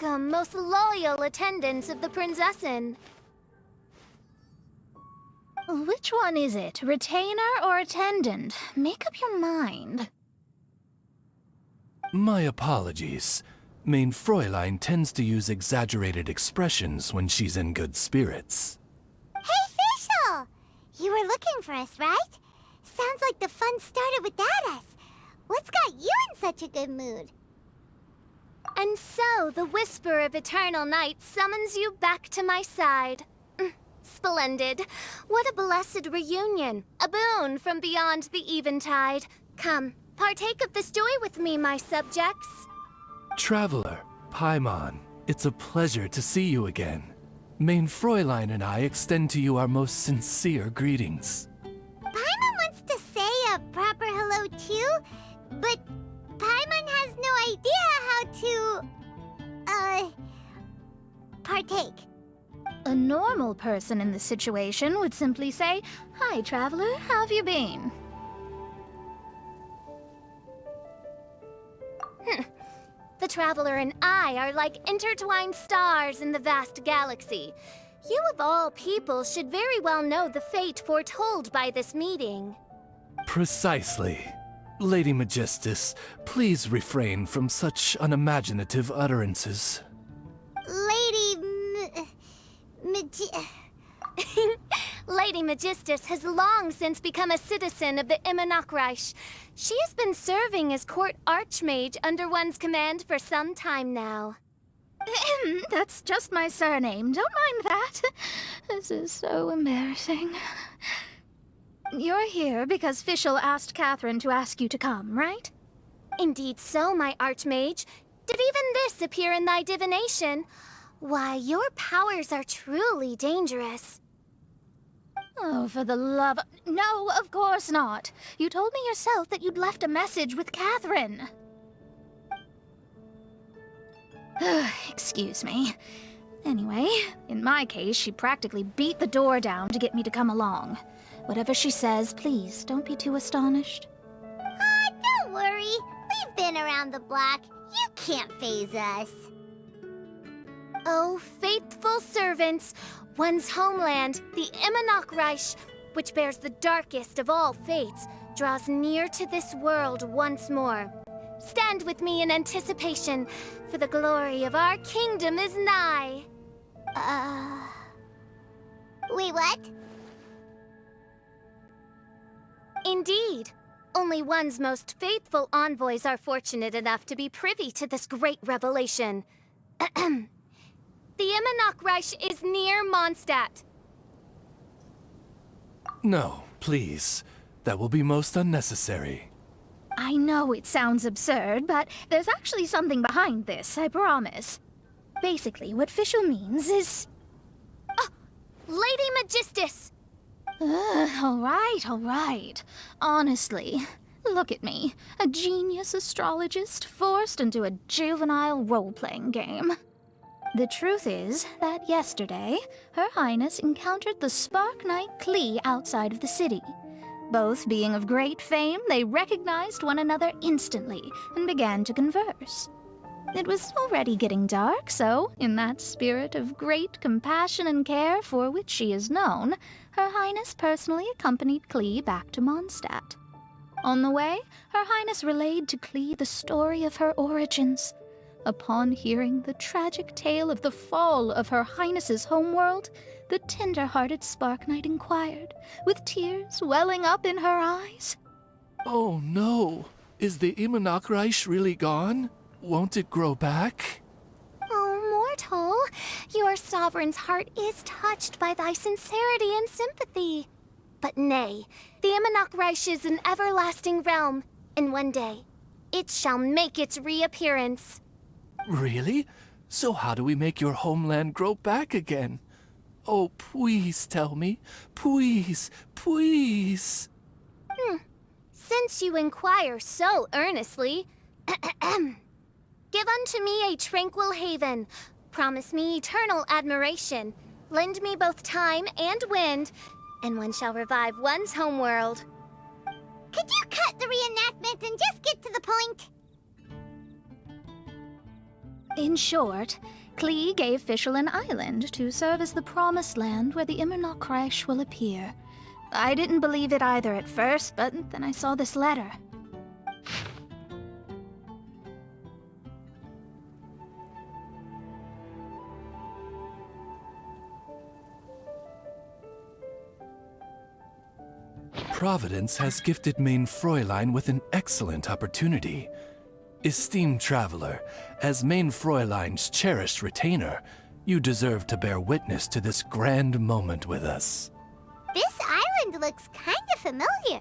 welcome, most loyal attendants of the Prinzessin. Which one is it, retainer or attendant? Make up your mind. My apologies. Mein Fräulein tends to use exaggerated expressions when she's in good spirits. Hey, Fischl! You were looking for us, right? Sounds like the fun started without us. What's got you in such a good mood? And so, the whisper of eternal night summons you back to my side. Splendid. What a blessed reunion. A boon from beyond the eventide. Come, partake of this joy with me, my subjects. Traveler, Paimon, it's a pleasure to see you again. Mein Fräulein and I extend to you our most sincere greetings. Paimon wants to say a proper hello too, but Paimon has no idea how to, partake. A normal person in this situation would simply say, "Hi, traveler, how have you been?" The Traveler and I are like intertwined stars in the vast galaxy. You of all people should very well know the fate foretold by this meeting. Precisely. Lady Magistus, please refrain from such unimaginative utterances. Lady Magistus has long since become a citizen of the Immonachreich. She has been serving as court archmage under one's command for some time now. That's just my surname. Don't mind that. This is so embarrassing. You're here because Fischl asked Catherine to ask you to come, right? Indeed so, my archmage. Did even this appear in thy divination? Why, your powers are truly dangerous. Oh, for the love of... No, of course not. You told me yourself that you'd left a message with Catherine. Excuse me. Anyway, in my case, she practically beat the door down to get me to come along. Whatever she says, please, don't be too astonished. Don't worry. We've been around the block. You can't faze us. Oh, faithful servants, one's homeland, the Immonachreich, which bears the darkest of all fates, draws near to this world once more. Stand with me in anticipation, for the glory of our kingdom is nigh. Wait, what? Indeed. Only one's most faithful envoys are fortunate enough to be privy to this great revelation. The Immonachreich is near Mondstadt. No, please. That will be most unnecessary. I know it sounds absurd, but there's actually something behind this, I promise. Basically, what Fischl means is... Lady Magistus! All right. Honestly, look at me. A genius astrologist forced into a juvenile role-playing game. The truth is that yesterday, Her Highness encountered the Spark Knight Klee outside of the city. Both being of great fame, they recognized one another instantly and began to converse. It was already getting dark, so, in that spirit of great compassion and care for which she is known, Her Highness personally accompanied Klee back to Mondstadt. On the way, Her Highness relayed to Klee the story of her origins. Upon hearing the tragic tale of the fall of Her Highness's homeworld, the tender-hearted Spark Knight inquired, with tears welling up in her eyes. Oh no! Is the Immonachreich really gone? Won't it grow back? Oh, mortal, your sovereign's heart is touched by thy sincerity and sympathy. But nay, the Immonachreich is an everlasting realm, and one day, it shall make its reappearance. Really? So how do we make your homeland grow back again? Oh, please tell me. Please, please. Since you inquire so earnestly, give unto me a tranquil haven. Promise me eternal admiration. Lend me both time and wind, and one shall revive one's homeworld. Could you cut the reenactment and just get to the point? In short, Klee gave Fischl an island to serve as the promised land where the Immernoch will appear. I didn't believe it either at first, but then I saw this letter. Providence has gifted Mein Fräulein with an excellent opportunity. Esteemed traveler, as Mein Fräulein's cherished retainer, you deserve to bear witness to this grand moment with us. This island looks kinda familiar.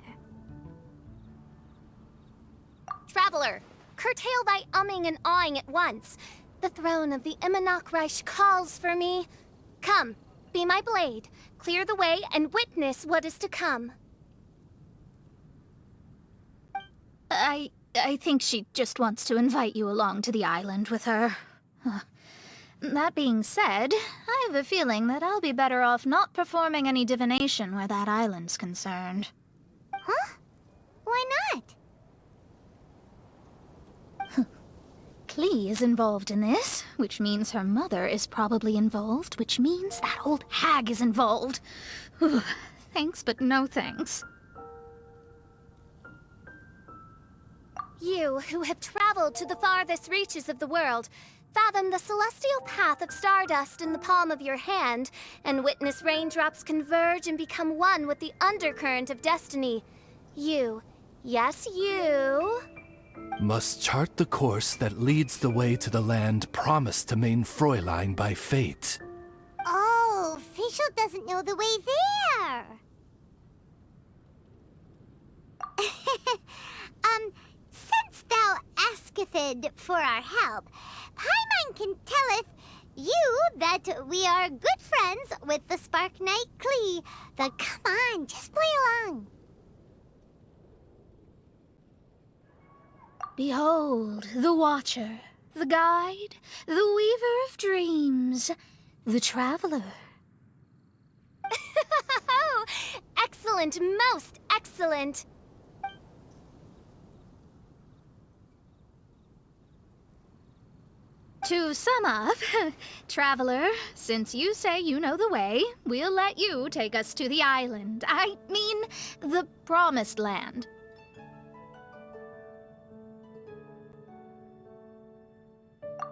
Traveler, curtail thy umming and awing at once. The throne of the Immernoch calls for me. Come, be my blade, clear the way, and witness what is to come. I think she just wants to invite you along to the island with her. That being said, I have a feeling that I'll be better off not performing any divination where that island's concerned. Huh? Why not? Klee is involved in this, which means her mother is probably involved, which means that old hag is involved. Thanks, but no thanks. You, who have traveled to the farthest reaches of the world, fathom the celestial path of stardust in the palm of your hand, and witness raindrops converge and become one with the undercurrent of destiny. You, yes you, must chart the course that leads the way to the land promised to Mein Fräulein by fate. Oh, Fischl doesn't know the way there. Since thou asketh for our help, Paimon can telleth you that we are good friends with the Spark Knight Klee. Then come on, just play along. Behold, the Watcher, the Guide, the Weaver of Dreams, the Traveler. Excellent, most excellent. To sum up, Traveler, since you say you know the way, we'll let you take us to the island. I mean, the Promised Land.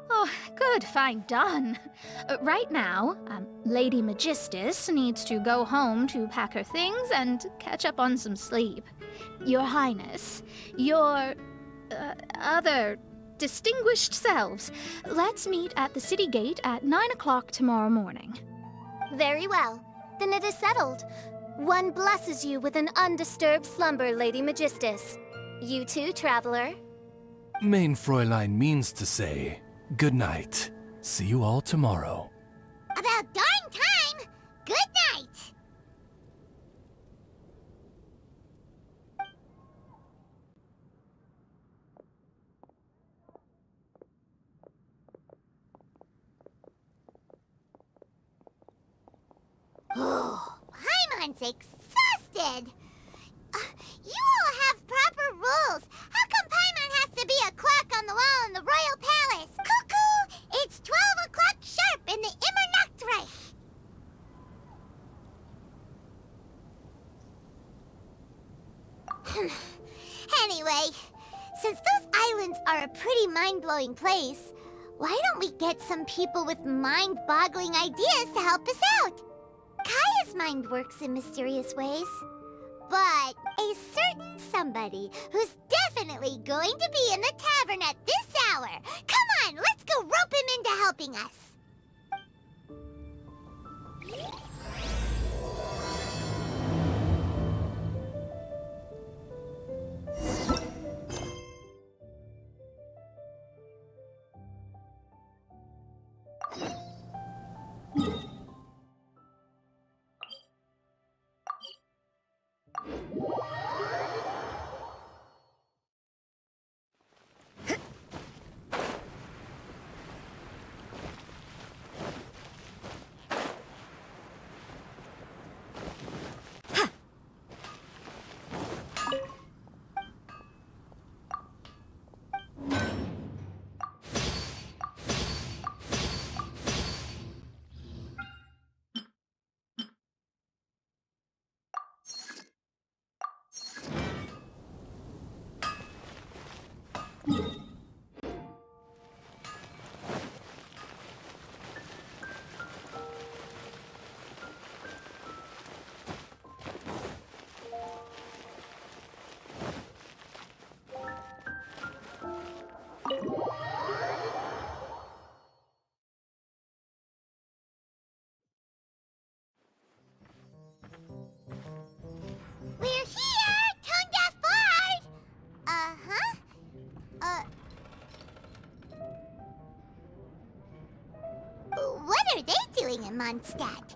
Oh, good, fine, done. Right now, Lady Magistus needs to go home to pack her things and catch up on some sleep. Your Highness, your, other distinguished selves, let's meet at the city gate at 9 o'clock tomorrow morning. Very well. Then it is settled. One blesses you with an undisturbed slumber, Lady Magistus. You too, traveler. Mein Fräulein means to say, good night. See you all tomorrow. About darn time! Good night! Oh, Paimon's exhausted! You all have proper rules! How come Paimon has to be a clock on the wall in the royal palace? Cuckoo! It's 12 o'clock sharp in the Immernachtreich! Anyway, since those islands are a pretty mind-blowing place, why don't we get some people with mind-boggling ideas to help us out? Kaya's mind works in mysterious ways. But a certain somebody who's definitely going to be in the tavern at this hour. Come on, let's go rope him into helping us. are they doing in Mondstadt?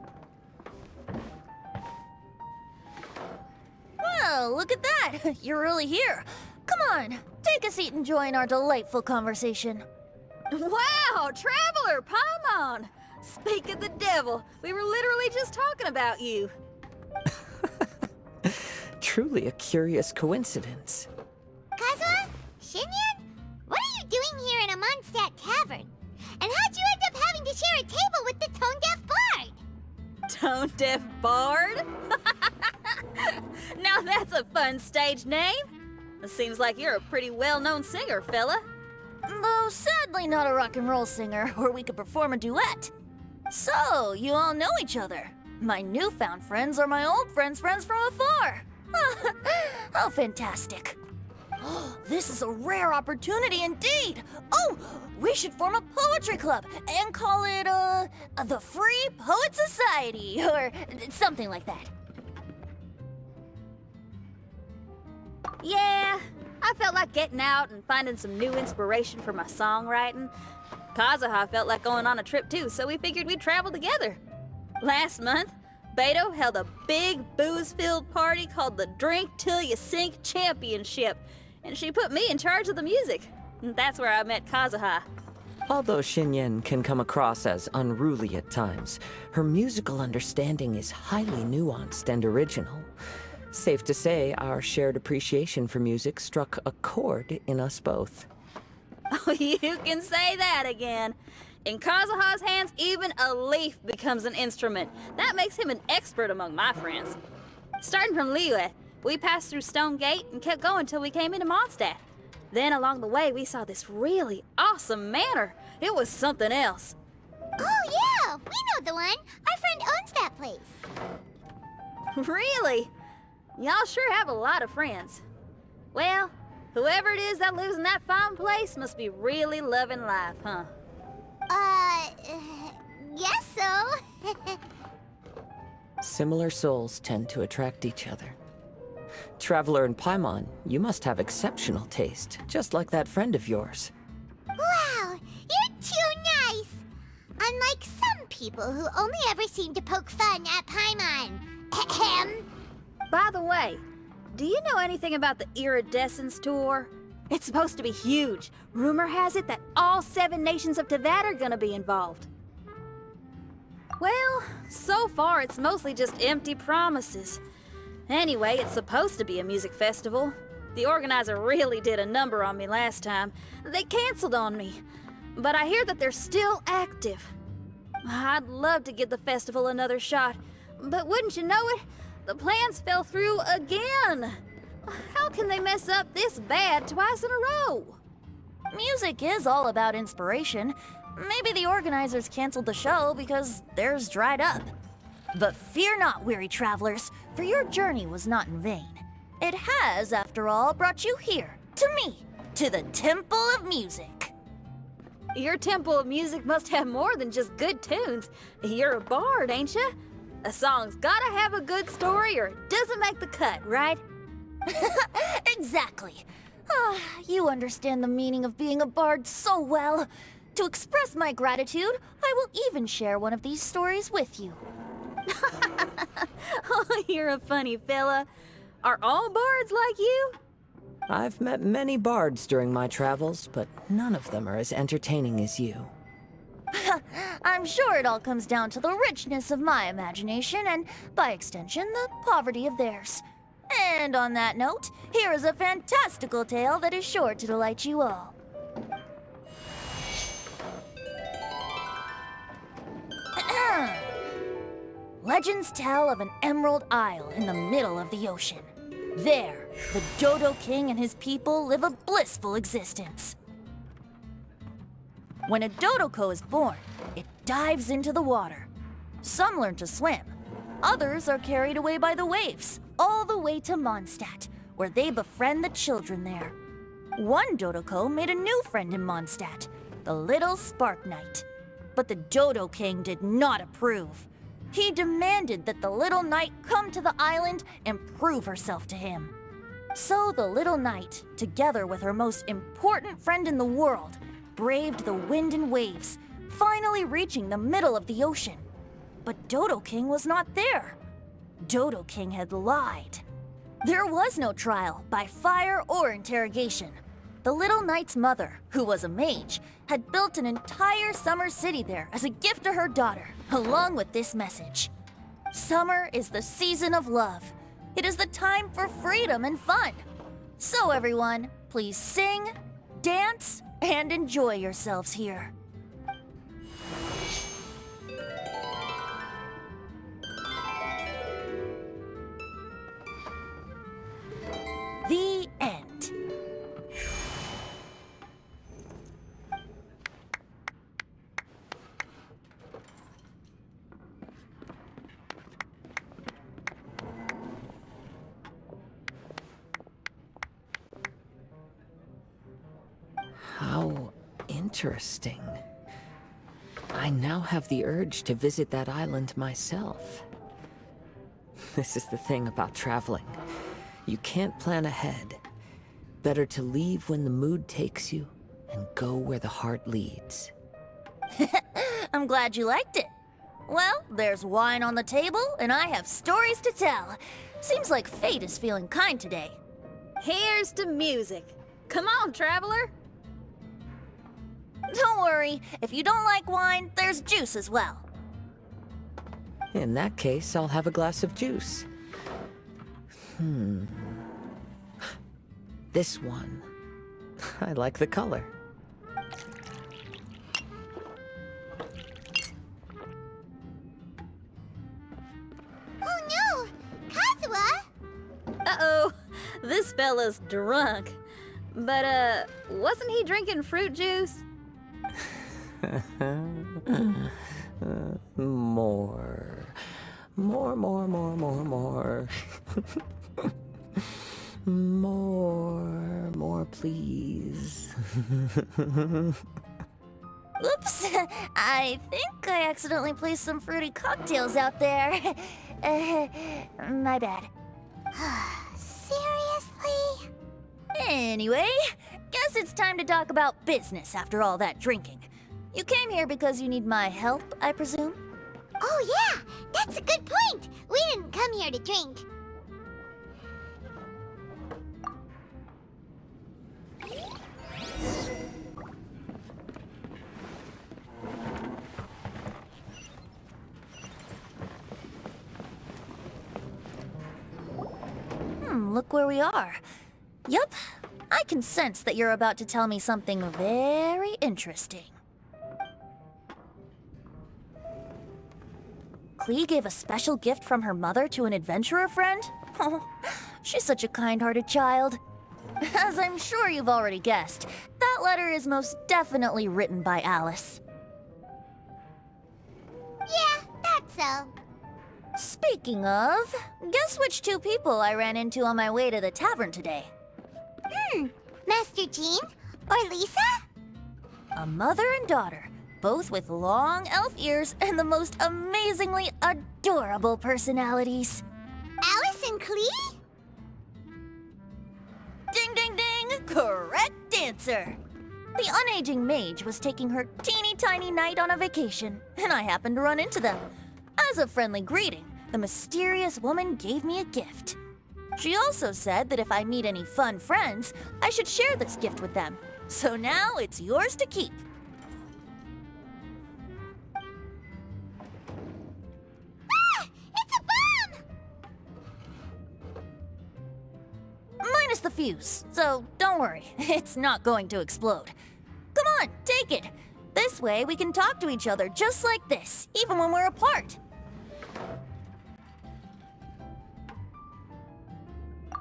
Well, look at that. You're really here. Come on, take a seat and join our delightful conversation. Wow, Traveler, Paimon! Speak of the devil, we were literally just talking about you. Truly a curious coincidence. Kazuha? Shinyan? What are you doing here in a Mondstadt tavern? And how'd you end up having to share a table with the tone-deaf bard? Tone-deaf bard? Now that's a fun stage name. It seems like you're a pretty well-known singer, fella. Though sadly not a rock and roll singer, or we could perform a duet. So, you all know each other. My newfound friends are my old friends' friends from afar. How fantastic. This is a rare opportunity indeed. Oh, we should form a poetry club and call it, the Free Poet Society, or something like that. Yeah, I felt like getting out and finding some new inspiration for my songwriting. Kazuha felt like going on a trip too, so we figured we'd travel together. Last month, Beto held a big booze-filled party called the Drink Till You Sink Championship, and she put me in charge of the music. And that's where I met Kazuha. Although Shinyen can come across as unruly at times, her musical understanding is highly nuanced and original. Safe to say, our shared appreciation for music struck a chord in us both. Oh, you can say that again. In Kazuha's hands, even a leaf becomes an instrument. That makes him an expert among my friends. Starting from Liyue, we passed through Stone Gate and kept going till we came into Mondstadt. Then along the way, we saw this really awesome manor. It was something else. Oh yeah, we know the one. Our friend owns that place. Really? Y'all sure have a lot of friends. Well, whoever it is that lives in that fine place must be really loving life, huh? Guess so. Similar souls tend to attract each other. Traveler and Paimon, you must have exceptional taste, just like that friend of yours. Wow, you're too nice. Unlike some people who only ever seem to poke fun at Paimon. Ahem. By the way, do you know anything about the Iridescence Tour? It's supposed to be huge. Rumor has it that all 7 nations of Tevat are gonna be involved. Well, so far it's mostly just empty promises. Anyway, it's supposed to be a music festival. The organizer really did a number on me last time. They canceled on me. But I hear that they're still active. I'd love to give the festival another shot. But wouldn't you know it, the plans fell through again. How can they mess up this bad twice in a row? Music is all about inspiration. Maybe the organizers canceled the show because theirs dried up. But fear not, weary travelers, for your journey was not in vain. It has, after all, brought you here, to me, to the Temple of Music. Your Temple of Music must have more than just good tunes. You're a bard, ain't ya? A song's gotta have a good story or it doesn't make the cut, right? Exactly. You understand the meaning of being a bard so well. To express my gratitude, I will even share one of these stories with you. Oh, you're a funny fella. Are all bards like you? I've met many bards during my travels, but none of them are as entertaining as you. I'm sure it all comes down to the richness of my imagination and, by extension, the poverty of theirs. And on that note, here is a fantastical tale that is sure to delight you all. Legends tell of an emerald isle in the middle of the ocean. There, the Dodo King and his people live a blissful existence. When a Dodoko is born, it dives into the water. Some learn to swim. Others are carried away by the waves, all the way to Mondstadt, where they befriend the children there. One Dodoko made a new friend in Mondstadt, the little Spark Knight. But the Dodo King did not approve. He demanded that the little knight come to the island and prove herself to him. So the little knight, together with her most important friend in the world, braved the wind and waves, finally reaching the middle of the ocean. But Dodo King was not there. Dodo King had lied. There was no trial by fire or interrogation. The little knight's mother, who was a mage, had built an entire summer city there as a gift to her daughter, along with this message. Summer is the season of love. It is the time for freedom and fun. So everyone, please sing, dance, and enjoy yourselves here. The end. How interesting. I now have the urge to visit that island myself. This is the thing about traveling. You can't plan ahead. Better to leave when the mood takes you and go where the heart leads. I'm glad you liked it. Well, there's wine on the table, and I have stories to tell. Seems like fate is feeling kind today. Here's to music. Come on, traveler. Don't worry, if you don't like wine, there's juice as well. In that case, I'll have a glass of juice. This one. I like the color. Oh no! Kazuha! Uh-oh, this fella's drunk. But, wasn't he drinking fruit juice? More. More, please. Oops, I think I accidentally placed some fruity cocktails out there. My bad. Seriously? Anyway, guess it's time to talk about business after all that drinking. You came here because you need my help, I presume? Oh yeah, that's a good point. We didn't come here to drink. Look where we are. Yup, I can sense that you're about to tell me something very interesting. Klee gave a special gift from her mother to an adventurer friend? Oh, she's such a kind-hearted child. As I'm sure you've already guessed, that letter is most definitely written by Alice. Yeah, that's so. Speaking of, guess which two people I ran into on my way to the tavern today? Master Jean? Or Lisa? A mother and daughter, both with long elf ears and the most amazingly adorable personalities. Alice and Klee? Ding, ding, ding! Correct answer! The unaging mage was taking her teeny tiny knight on a vacation, and I happened to run into them. As a friendly greeting, the mysterious woman gave me a gift. She also said that if I meet any fun friends, I should share this gift with them. So now it's yours to keep. Ah! It's a bomb! Minus the fuse, so don't worry, it's not going to explode. Come on, take it. This way we can talk to each other just like this, even when we're apart.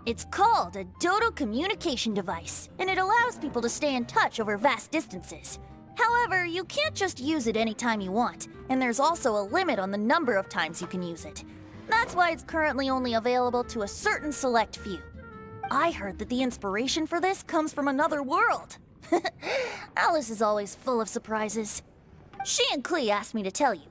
It's called a Dodo communication device, and it allows people to stay in touch over vast distances. However, you can't just use it anytime you want, and there's also a limit on the number of times you can use it. That's why it's currently only available to a certain select few. I heard that the inspiration for this comes from another world. Alice is always full of surprises. She and Klee asked me to tell you.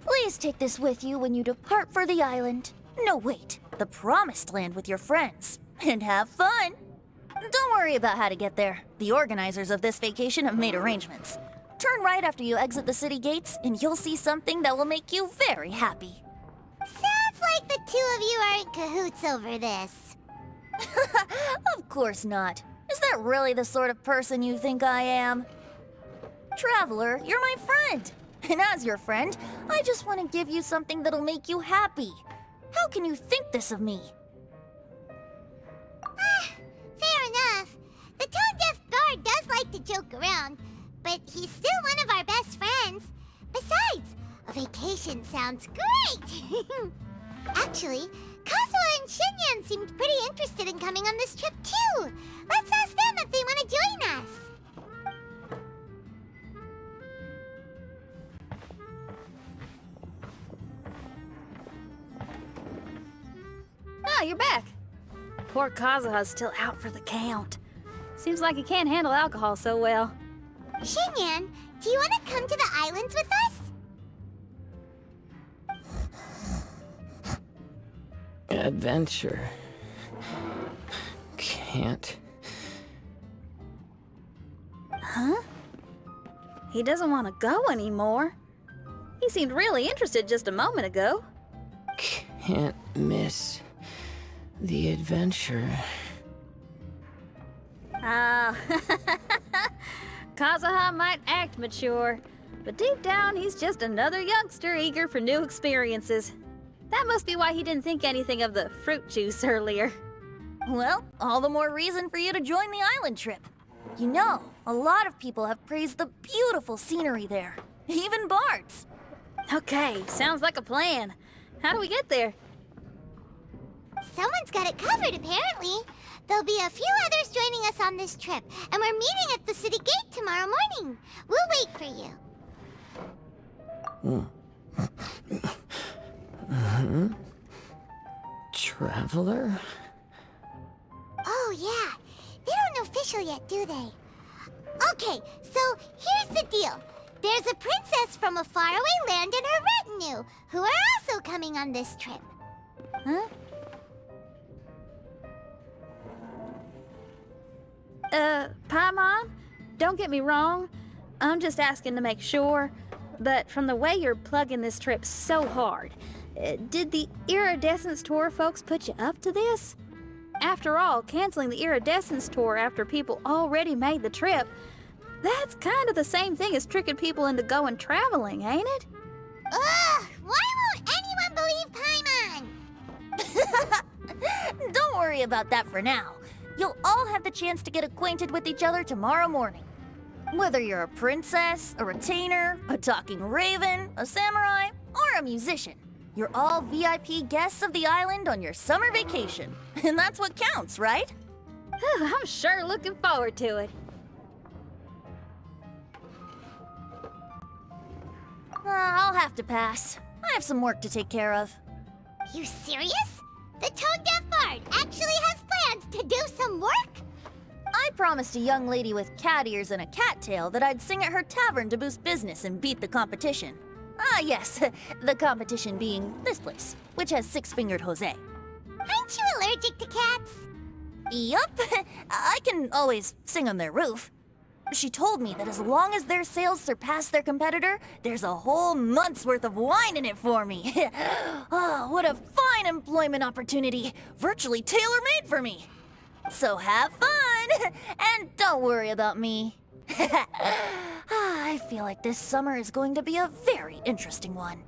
Please take this with you when you depart for the island. No, wait, the Promised Land with your friends. And have fun. Don't worry about how to get there. The organizers of this vacation have made arrangements. Turn right after you exit the city gates, and you'll see something that will make you very happy. Sounds like the two of you are in cahoots over this. Of course not. Is that really the sort of person you think I am? Traveler, you're my friend. And as your friend, I just want to give you something that'll make you happy. How can you think this of me? Fair enough. The tone-deaf bard does like to joke around, but he's still one of our best friends. Besides, a vacation sounds great! Actually, Kazuha and Shinyan seemed pretty interested in coming on this trip too. Let's ask them if they want to join us. Ah, you're back. Poor Kazuha's still out for the count. Seems like he can't handle alcohol so well. Shinyan, do you want to come to the islands with us? Adventure. Can't. Huh? He doesn't want to go anymore. He seemed really interested just a moment ago. Can't miss the adventure. Ah, Kazuha might act mature, but deep down he's just another youngster eager for new experiences. That must be why he didn't think anything of the fruit juice earlier. Well, all the more reason for you to join the island trip. You know, a lot of people have praised the beautiful scenery there, even bards. Okay, sounds like a plan. How do we get there? Someone's got it covered, apparently. There'll be a few others joining us on this trip, and we're meeting at the city gate tomorrow morning. We'll wait for you. Traveler? Oh, yeah. They don't know Fischl yet, do they? Okay, so here's the deal. There's a princess from a faraway land and her retinue, who are also coming on this trip. Huh? Paimon, don't get me wrong. I'm just asking to make sure. But from the way you're plugging this trip so hard, did the Iridescence Tour folks put you up to this? After all, canceling the Iridescence Tour after people already made the trip, that's kind of the same thing as tricking people into going traveling, ain't it? Ugh! Why won't anyone believe Paimon? Don't worry about that for now. You'll all have the chance to get acquainted with each other tomorrow morning. Whether you're a princess, a retainer, a talking raven, a samurai, or a musician, you're all VIP guests of the island on your summer vacation. And that's what counts, right? I'm sure looking forward to it. I'll have to pass. I have some work to take care of. You serious? The tone-deaf bard actually has plans to do some work? I promised a young lady with cat ears and a cattail that I'd sing at her tavern to boost business and beat the competition. Ah, yes, the competition being this place, which has six-fingered Jose. Aren't you allergic to cats? Yup, I can always sing on their roof. She told me that as long as their sales surpass their competitor, there's a whole month's worth of wine in it for me. Oh, what a fine employment opportunity, virtually tailor-made for me. So have fun, and don't worry about me. I feel like this summer is going to be a very interesting one.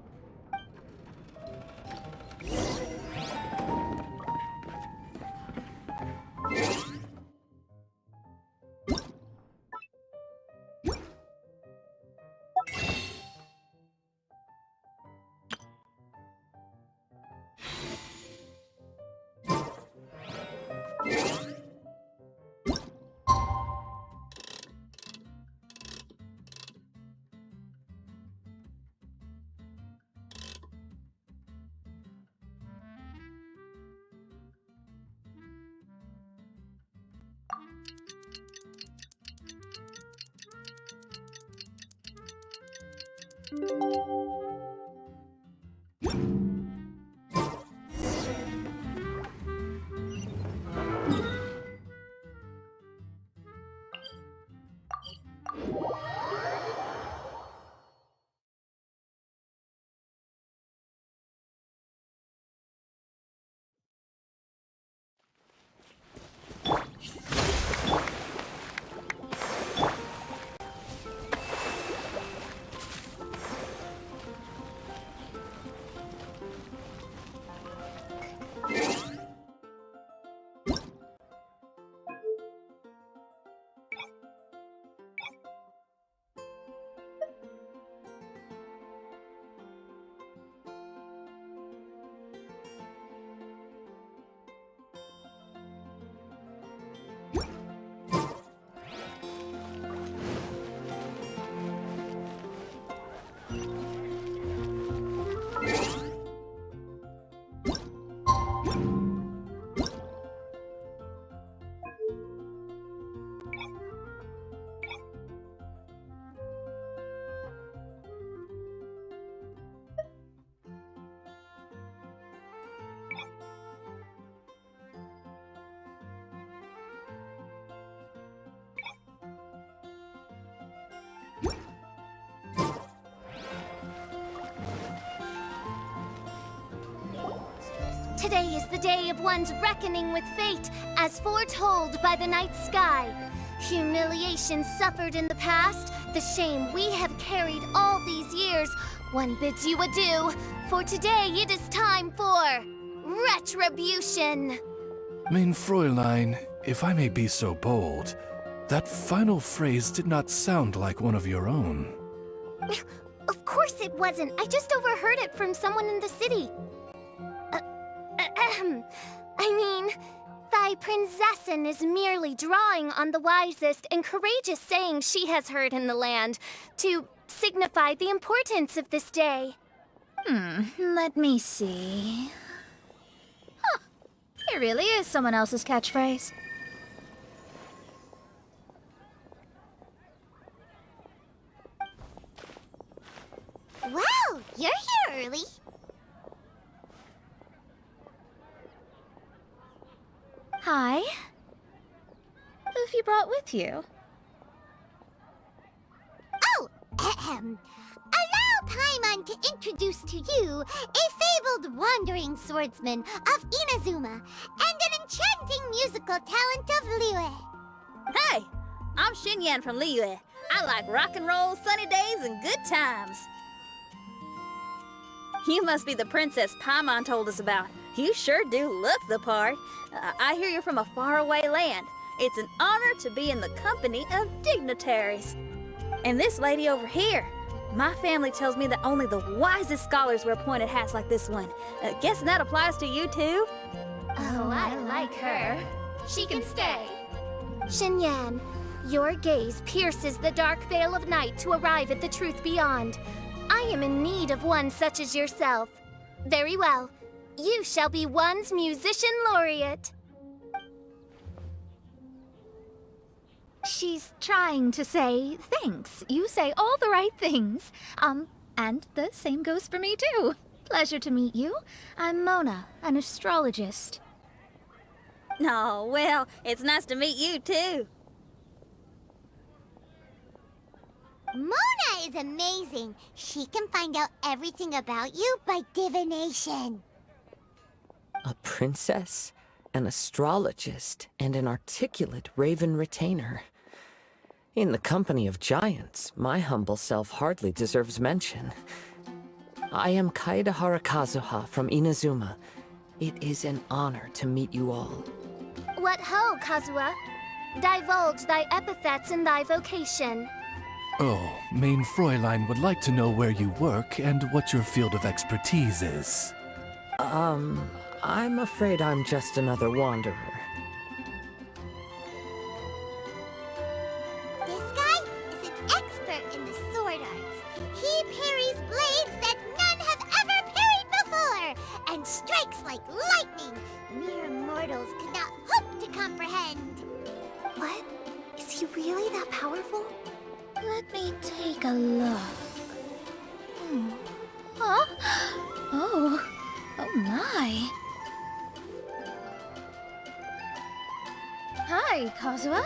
Today is the day of one's reckoning with fate, as foretold by the night sky. Humiliation suffered in the past, the shame we have carried all these years, one bids you adieu, for today it is time for retribution. Mein Fräulein, if I may be so bold, that final phrase did not sound like one of your own. Of course it wasn't. I just overheard it from someone in the city. I mean, thy prinzessin is merely drawing on the wisest and courageous saying she has heard in the land to signify the importance of this day. Let me see. Huh, it really is someone else's catchphrase. Wow, you're here early. Hi. Who have you brought with you? Oh, allow Paimon to introduce to you a fabled wandering swordsman of Inazuma and an enchanting musical talent of Liyue. Hey, I'm Xinyan from Liyue. I like rock and roll, sunny days, and good times. You must be the princess Paimon told us about. You sure do look the part. I hear you're from a faraway land. It's an honor to be in the company of dignitaries. And this lady over here, my family tells me that only the wisest scholars wear pointed hats like this one. Guessing that applies to you too? Oh, I like her. She can stay. Xinyan, your gaze pierces the dark veil of night to arrive at the truth beyond. I am in need of one such as yourself. Very well. You shall be one's musician laureate. She's trying to say thanks. You say all the right things. And the same goes for me too. Pleasure to meet you. I'm Mona, an astrologist. Oh, well, it's nice to meet you too. Mona is amazing. She can find out everything about you by divination. A princess, an astrologist, and an articulate raven retainer. In the company of giants, my humble self hardly deserves mention. I am Kaida Harakazuha from Inazuma. It is an honor to meet you all. What ho, Kazuha? Divulge thy epithets and thy vocation. Oh, Mein Fräulein would like to know where you work and what your field of expertise is. I'm afraid I'm just another wanderer. This guy is an expert in the sword arts. He parries blades that none have ever parried before, and strikes like lightning. Mere mortals could not hope to comprehend. What? Is he really that powerful? Let me take a look. Huh? Oh my. Hi, Kazuha.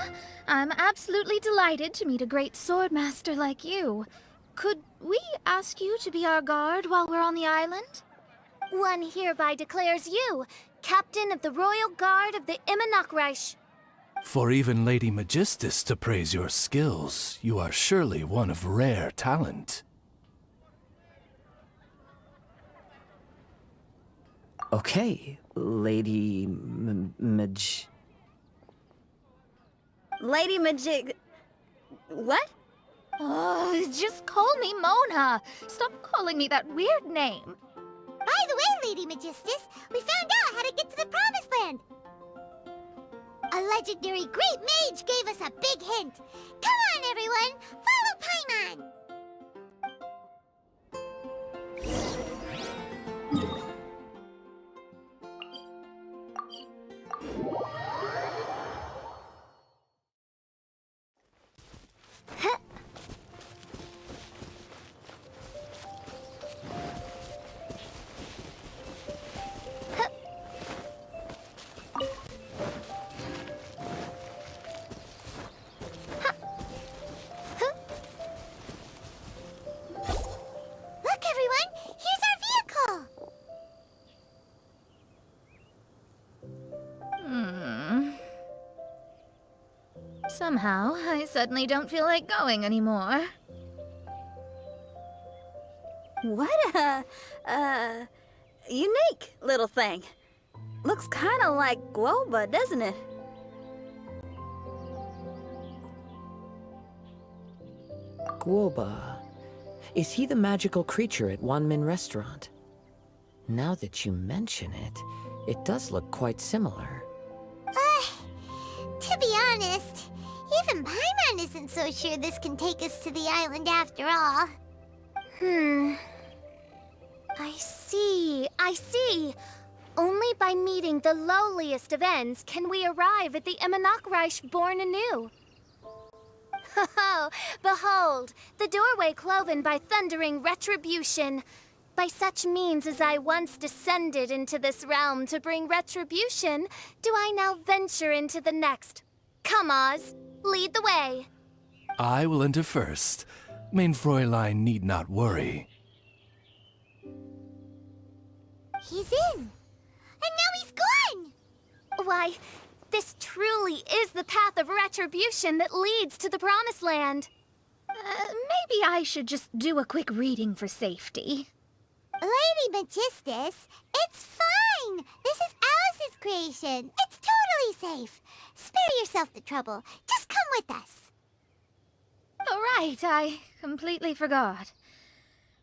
I'm absolutely delighted to meet a great sword master like you. Could we ask you to be our guard while we're on the island? One hereby declares you captain of the royal guard of the Immonocreich. For even Lady Magistus to praise your skills, you are surely one of rare talent. Okay, Lady Lady Magic... What? Oh, just call me Mona. Stop calling me that weird name. By the way, Lady Magistus, we found out how to get to the Promised Land. A legendary great mage gave us a big hint. Come on, everyone! Follow Paimon! somehow, I suddenly don't feel like going anymore. What a unique little thing. Looks kind of like Globa, doesn't it? Guoba. Is he the magical creature at Wanmin Restaurant? Now that you mention it, it does look quite similar. To be honest, even Paimon isn't so sure this can take us to the island after all. I see. Only by meeting the lowliest of ends can we arrive at the Immonok born anew. Oh, behold, the doorway cloven by thundering retribution. By such means as I once descended into this realm to bring retribution, do I now venture into the next. Come, Oz, lead the way. I will enter first. Main Fräulein need not worry. He's in. And now he's gone! Why, this truly is the path of retribution that leads to the Promised Land. Maybe I should just do a quick reading for safety. Lady Magistus, it's fine! This is Alice's creation. It's totally safe. Spare yourself the trouble. Just come with us. All right, I completely forgot.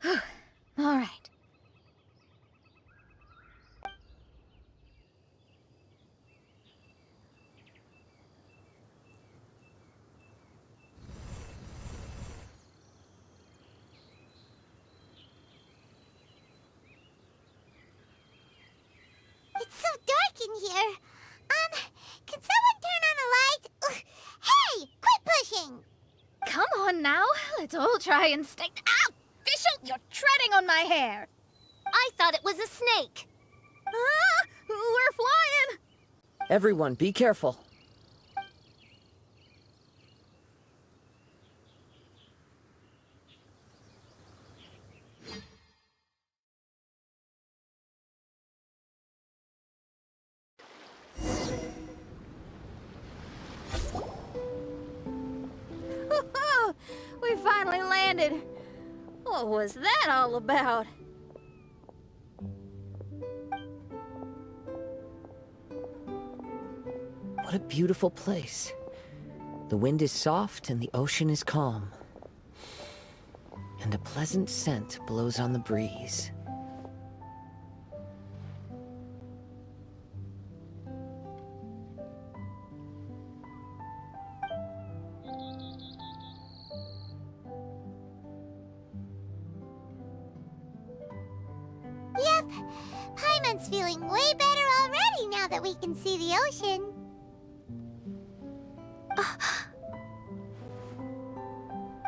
All right. It's so dark in here. Can someone turn on a light? Ugh. Hey, quit pushing! Come on now, let's all try and stay. Ow! Fischl, you're treading on my hair! I thought it was a snake. Ah, we're flying! Everyone, be careful. We finally landed. What was that all about? What a beautiful place. The wind is soft and the ocean is calm. And a pleasant scent blows on the breeze. Yep, Paimon's feeling way better already now that we can see the ocean.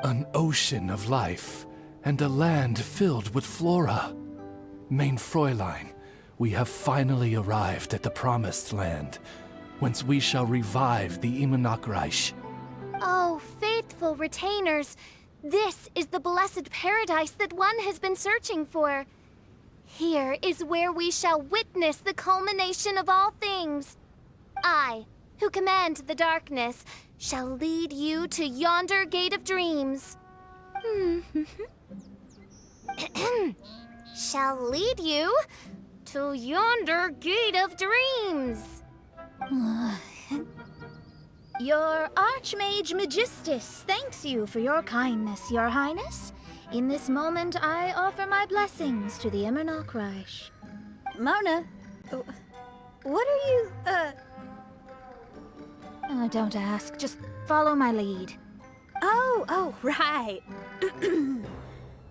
An ocean of life, and a land filled with flora. Main Fräulein, we have finally arrived at the Promised Land, whence we shall revive the Immonok. Oh, faithful retainers, this is the blessed paradise that one has been searching for. Here is where we shall witness the culmination of all things. I, who command the darkness, shall lead you to yonder gate of dreams. Shall lead you to yonder gate of dreams. Your Archmage Magistus thanks you for your kindness, Your Highness. In this moment, I offer my blessings to the Immonok. Mona, what are you, Oh, don't ask. Just follow my lead. Oh, right.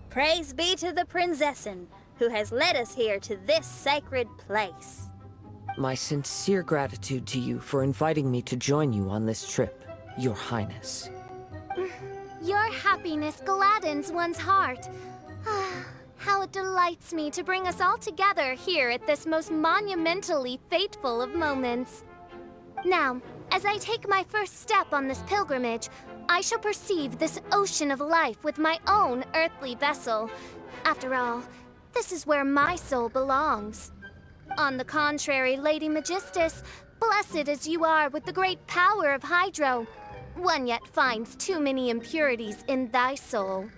Praise be to the Prinzessin, who has led us here to this sacred place. My sincere gratitude to you for inviting me to join you on this trip, Your Highness. Your happiness gladdens one's heart. How it delights me to bring us all together here at this most monumentally fateful of moments. Now, as I take my first step on this pilgrimage, I shall perceive this ocean of life with my own earthly vessel. After all, this is where my soul belongs. On the contrary, Lady Magistus, blessed as you are with the great power of Hydro, One yet finds too many impurities in thy soul.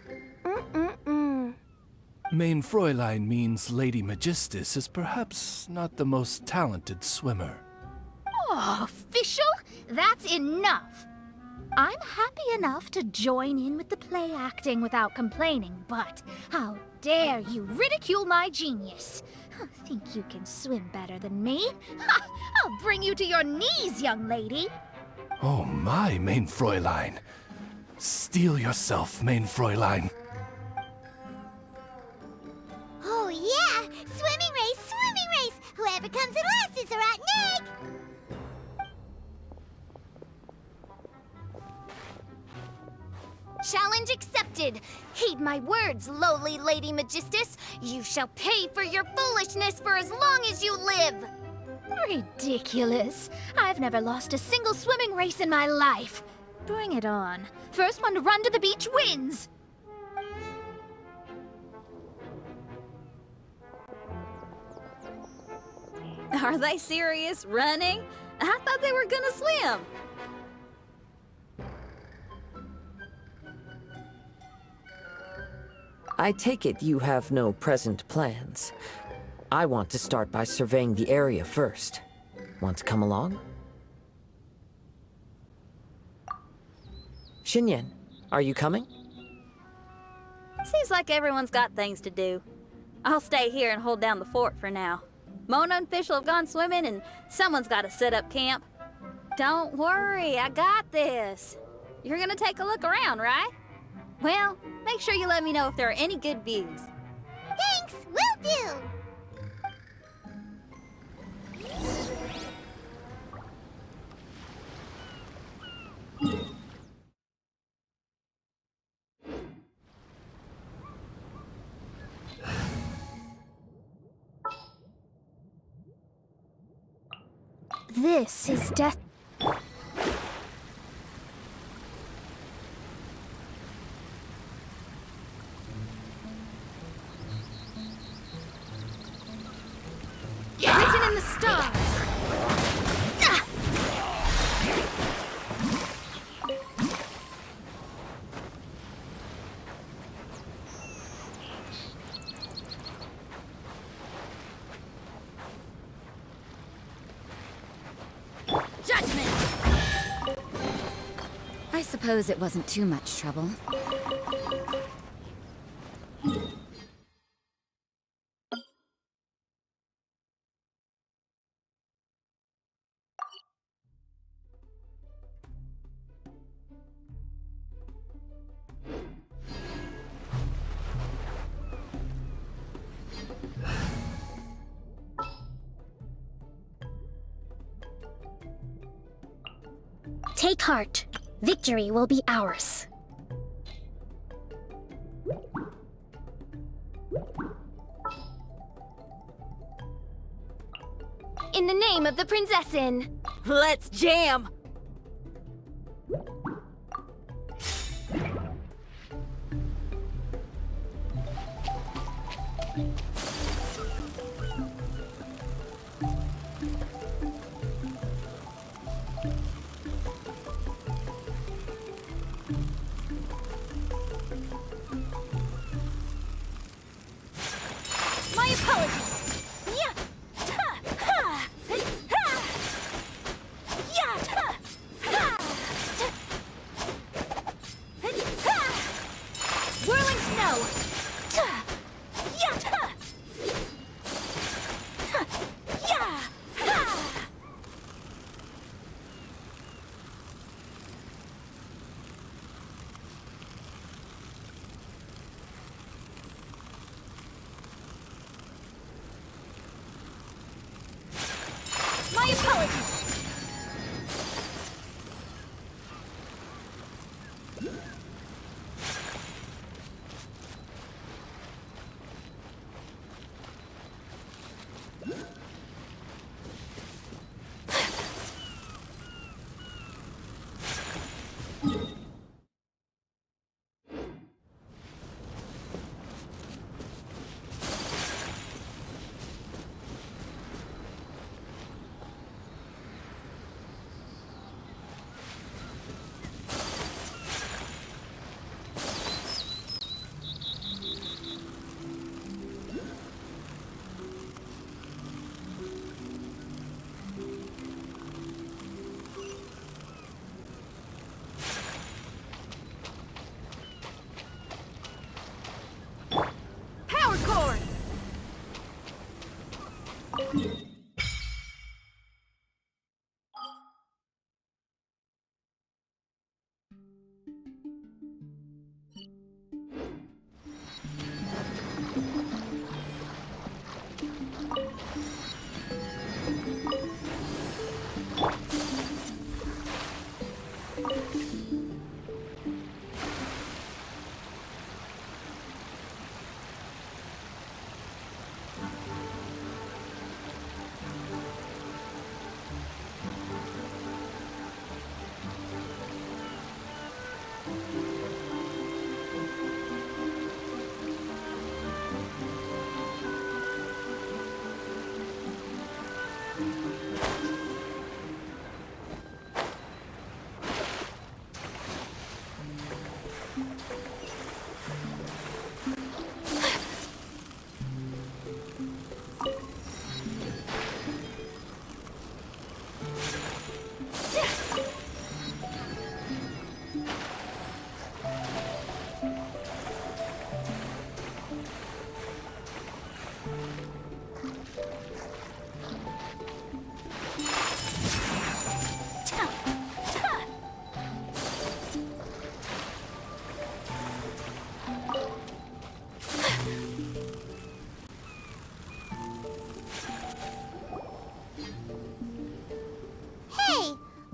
Main Fräulein means Lady Magistus is perhaps not the most talented swimmer. Oh, Fischl, that's enough. I'm happy enough to join in with the play acting without complaining, but how dare you ridicule my genius? Think you can swim better than me? Ha! I'll bring you to your knees, young lady. Oh my, Main Fräulein. Steel yourself, Main Fräulein. Oh yeah! Swimming race, swimming race! Whoever comes in last is a rotten egg! Challenge accepted. Heed my words, lowly Lady Magistus. You shall pay for your foolishness for as long as you live. Ridiculous. I've never lost a single swimming race in my life. Bring it on. First one to run to the beach wins. Are they serious? Running? I thought they were gonna swim. I take it you have no present plans. I want to start by surveying the area first. Want to come along? Xinyan, are you coming? Seems like everyone's got things to do. I'll stay here and hold down the fort for now. Mona and Fischl have gone swimming, and someone's got to set up camp. Don't worry, I got this. You're gonna take a look around, right? Well, make sure you let me know if there are any good views. Thanks, will do! This is death. Written in the stars. Judgment! I suppose it wasn't too much trouble. Take heart. Victory will be ours. In the name of the Prinzessin. Let's jam! My apologies! Yeah! Ta! Ha! Ha! Yeah! Ta! Ha! Ta! Ha! Whirling snow! Ta! Yeah! Ta! Ha! Yeah! Ha!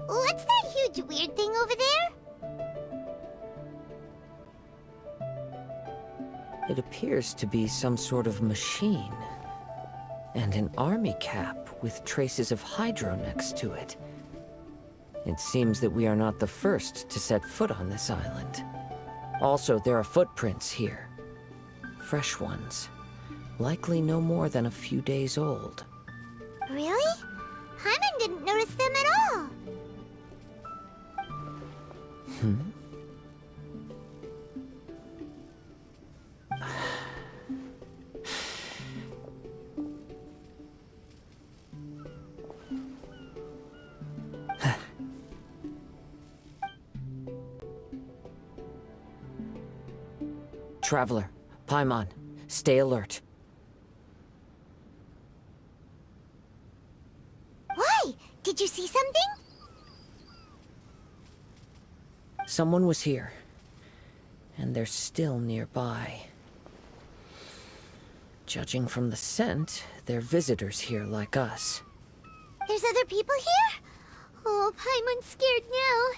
What's that huge weird thing over there? It appears to be some sort of machine. And an army cap with traces of hydro next to it. It seems that we are not the first to set foot on this island. Also, there are footprints here. Fresh ones. Likely no more than a few days old. Really? Hyman didn't notice them at all. Traveler, Paimon, stay alert. Why? Did you see something? Someone was here, and they're still nearby. Judging from the scent, they're visitors here like us. There's other people here? Oh, Paimon's scared now.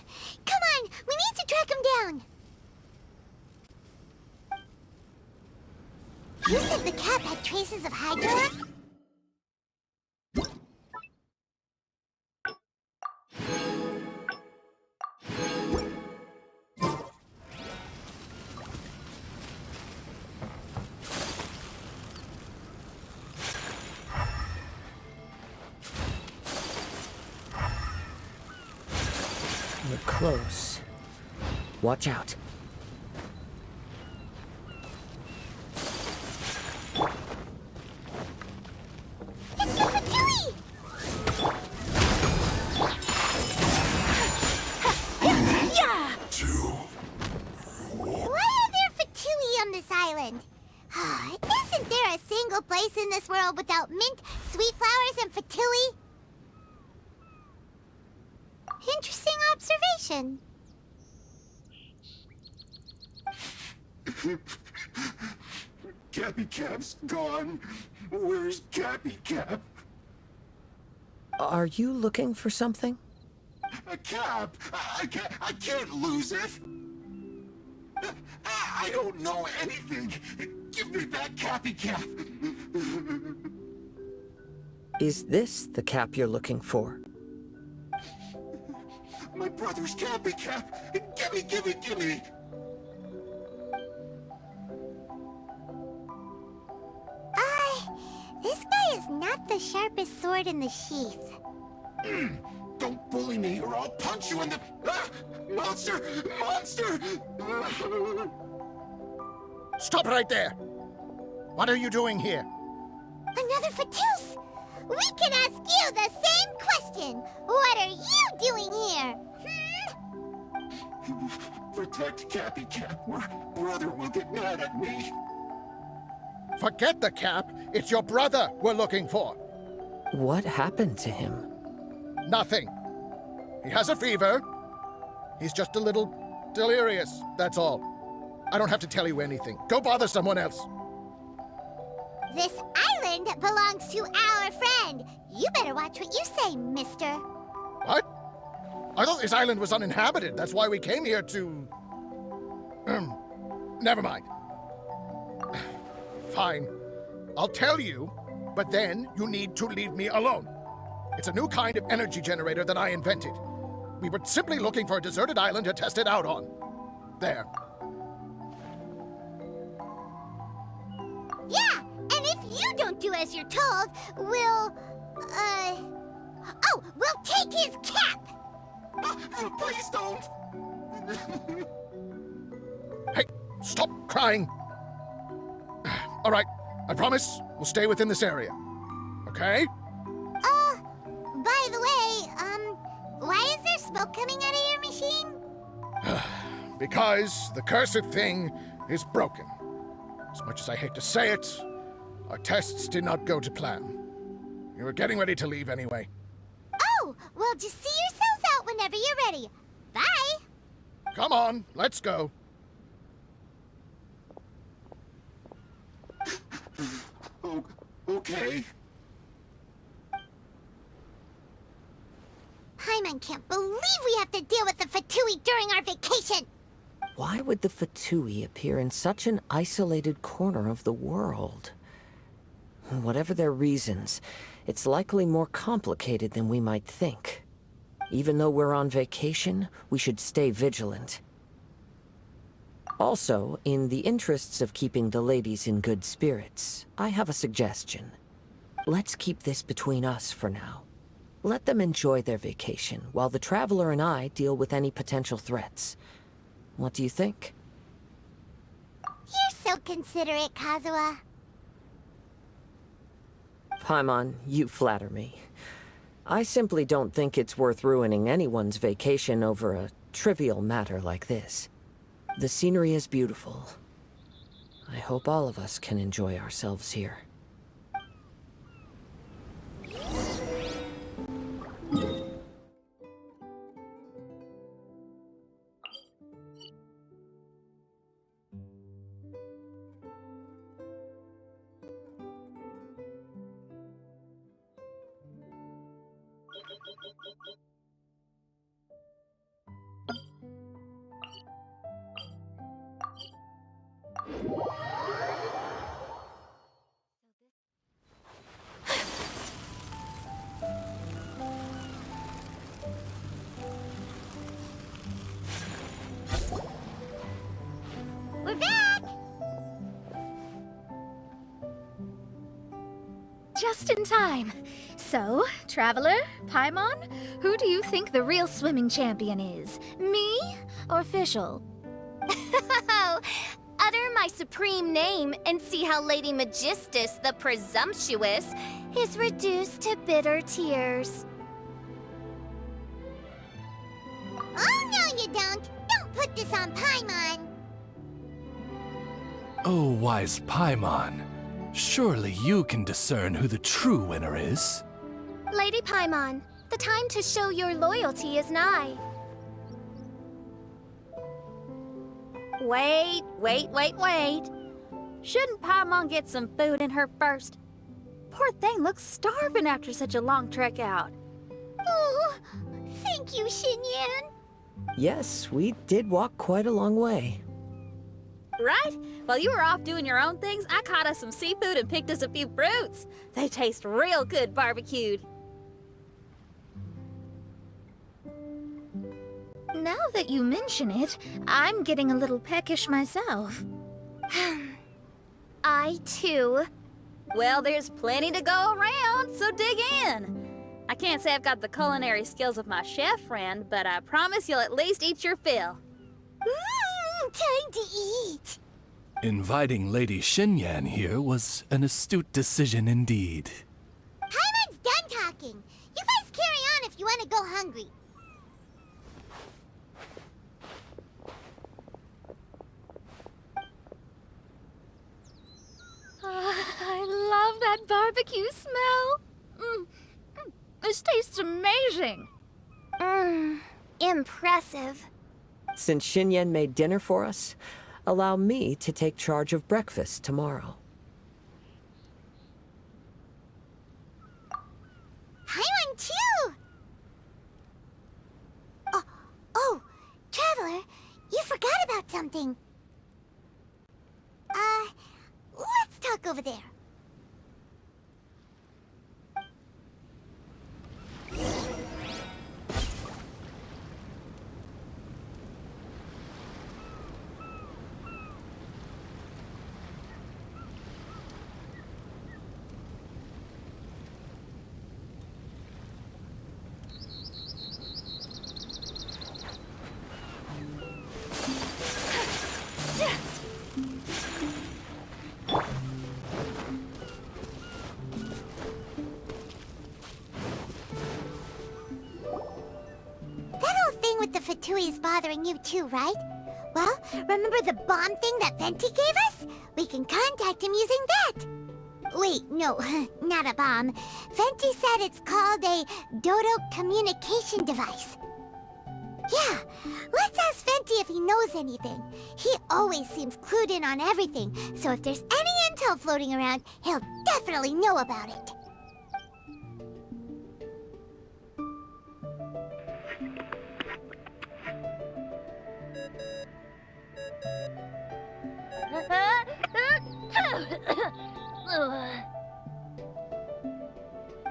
Come on, we need to track him down. You said the cap had traces of hydro? We're close. Watch out. It's the Fatui! Why are there Fatui on this island? Isn't there a single place in this world without mint, sweet flowers, and Fatui? Interesting observation. Cappy Cap's gone. Where's Cappy Cap? Are you looking for something? A cap! I can't lose it! I don't know anything! Give me that Cappy Cap! Is this the cap you're looking for? My brother's Cappy Cap! Gimme! This guy is not the sharpest sword in the sheath. Don't bully me or I'll punch you in the... Ah! Monster! Stop right there! What are you doing here? Another Fatus! We can ask you the same question! What are you doing here? Protect Cappy Cap or brother will get mad at me. Forget the cap. It's your brother we're looking for. What happened to him? Nothing. He has a fever. He's just a little delirious, that's all. I don't have to tell you anything. Go bother someone else. This island belongs to our friend. You better watch what you say, mister. What? I thought this island was uninhabited. That's why we came here to... Never mind. Fine. I'll tell you, but then you need to leave me alone. It's a new kind of energy generator that I invented. We were simply looking for a deserted island to test it out on. There. Yeah, and if you don't do as you're told, we'll take his cap! Please don't! Hey, stop crying! All right, I promise we'll stay within this area. Okay? By the way, why is there smoke coming out of your machine? Because the cursed thing is broken. As much as I hate to say it, our tests did not go to plan. We were getting ready to leave anyway. Oh, well, just see yourselves out whenever you're ready. Bye! Come on, let's go. Okay. Paimon can't believe we have to deal with the Fatui during our vacation! Why would the Fatui appear in such an isolated corner of the world? Whatever their reasons, it's likely more complicated than we might think. Even though we're on vacation, we should stay vigilant. Also, in the interests of keeping the ladies in good spirits, I have a suggestion. Let's keep this between us for now. Let them enjoy their vacation, while the Traveler and I deal with any potential threats. What do you think? You're so considerate, Kazuha. Paimon, you flatter me. I simply don't think it's worth ruining anyone's vacation over a trivial matter like this. The scenery is beautiful. I hope all of us can enjoy ourselves here. We're back! Just in time. So, Traveler, Paimon, who do you think the real swimming champion is? Me or Fischl? Utter my supreme name and see how Lady Magistus the Presumptuous is reduced to bitter tears. Oh, no you don't! Don't put this on Paimon! Oh, wise Paimon. Surely you can discern who the true winner is. Lady Paimon, the time to show your loyalty is nigh. Wait. Shouldn't Paimon get some food in her first? Poor thing looks starving after such a long trek out. Oh, thank you, Xinyan. Yes, we did walk quite a long way. Right? While you were off doing your own things, I caught us some seafood and picked us a few fruits. They taste real good barbecued. Now that you mention it, I'm getting a little peckish myself. I, too. Well, there's plenty to go around, so dig in. I can't say I've got the culinary skills of my chef friend, but I promise you'll at least eat your fill. Time to eat. Inviting Lady Xinyan here was an astute decision indeed. Paimon's done talking. You guys carry on if you want to go hungry. I love that barbecue smell. This tastes amazing! Impressive. Since Xinyan made dinner for us, allow me to take charge of breakfast tomorrow. I want too! Oh, Traveler, you forgot about something. Let's talk over there. The Fatui is bothering you too, right? Well, remember the bomb thing that Venti gave us? We can contact him using that. Wait, no, not a bomb. Venti said it's called a Dodo communication device. Yeah, let's ask Venti if he knows anything. He always seems clued in on everything, so if there's any intel floating around, he'll definitely know about it.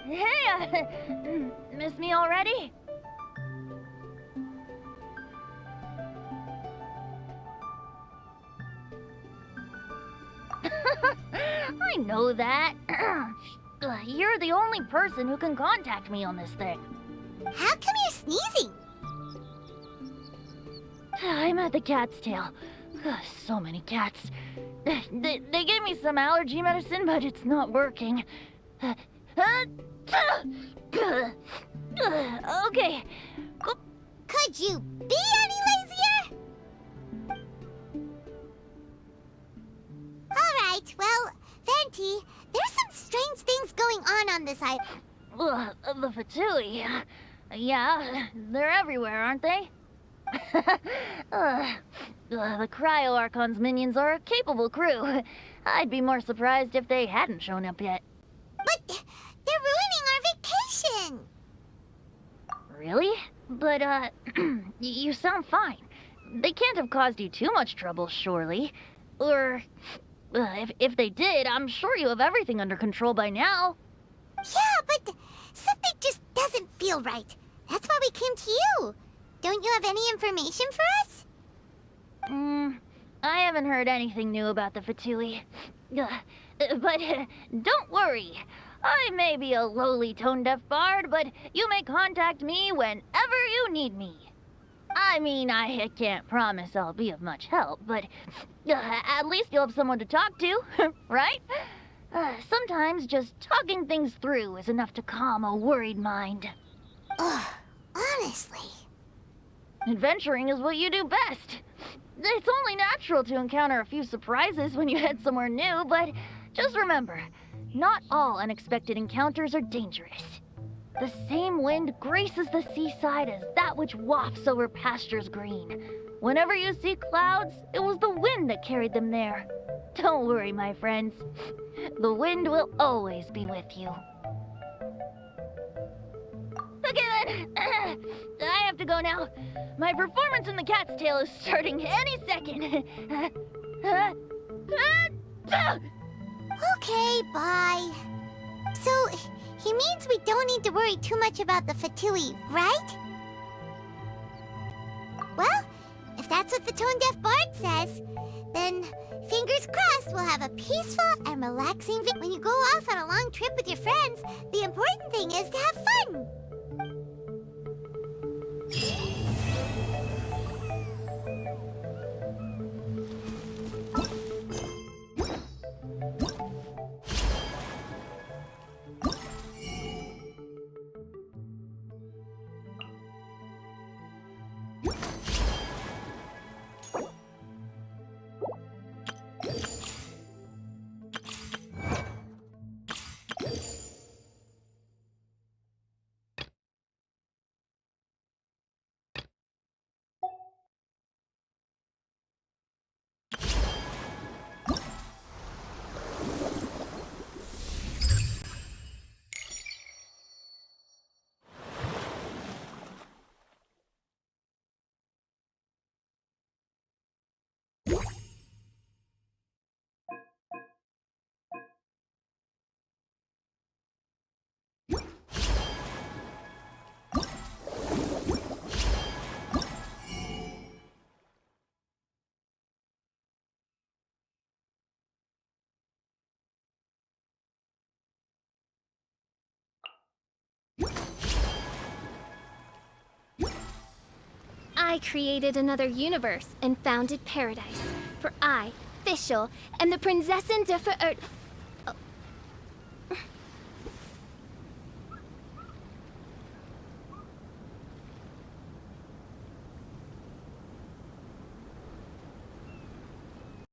Hey, miss me already? I know that. You're the only person who can contact me on this thing. How come you're sneezing? I'm at the cat's tail. So many cats. They gave me some allergy medicine, but it's not working. Okay. Could you be any lazier? Alright, well, Venti, there's some strange things going on this island. The Fatui. Yeah, they're everywhere, aren't they? The Cryo Archon's minions are a capable crew. I'd be more surprised if they hadn't shown up yet. But they're ruining our vacation! Really? But, you sound fine. They can't have caused you too much trouble, surely. Or, if they did, I'm sure you have everything under control by now. Yeah, but something just doesn't feel right. That's why we came to you. Don't you have any information for us? I haven't heard anything new about the Fatui. But don't worry. I may be a lowly tone-deaf bard, but you may contact me whenever you need me. I mean, I can't promise I'll be of much help, but at least you'll have someone to talk to, right? Sometimes just talking things through is enough to calm a worried mind. Ugh, honestly. Adventuring is what you do best. It's only natural to encounter a few surprises when you head somewhere new, but just remember, not all unexpected encounters are dangerous. The same wind graces the seaside as that which wafts over pastures green. Whenever you see clouds, it was the wind that carried them there. Don't worry, my friends. The wind will always be with you. Okay then, I have to go now. My performance in the cat's tail is starting any second. Okay, bye. So, he means we don't need to worry too much about the Fatui, right? Well, if that's what the tone-deaf bard says, then fingers crossed we'll have a peaceful and relaxing when you go off on a long trip with your friends, the important thing is to have fun. I created another universe and founded paradise. For I, Fischl, and the Prinzessin de